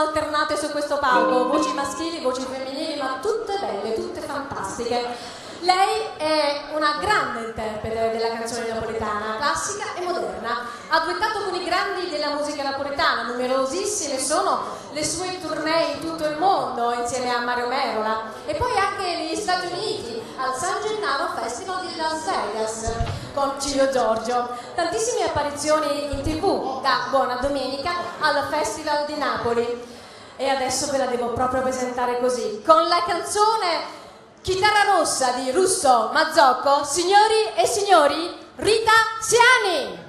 alternate su questo palco, voci maschili, voci femminili, ma tutte belle, tutte fantastiche. Lei è una grande interprete della canzone napoletana, classica e moderna. Ha duettato con i grandi della musica napoletana, numerosissime sono le sue tournée in tutto il mondo insieme a Mario Merola e poi anche negli Stati Uniti al San Gennaro Festival di Las Vegas con Ciro Giorgio. Tantissime apparizioni in TV da Buona Domenica al Festival di Napoli. E adesso ve la devo proprio presentare così, con la canzone Chitarra Rossa di Russo Mazzocco, signori e signori, Rita Siani!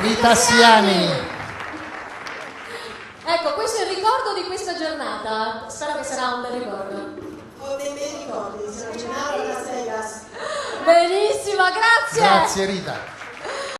Rita Siani. Ecco, questo è il ricordo di questa giornata. Spero che sarà un bel ricordo. Ho dei bei ricordi, sono Gennaro Las Vegas. Benissimo, grazie. Grazie Rita.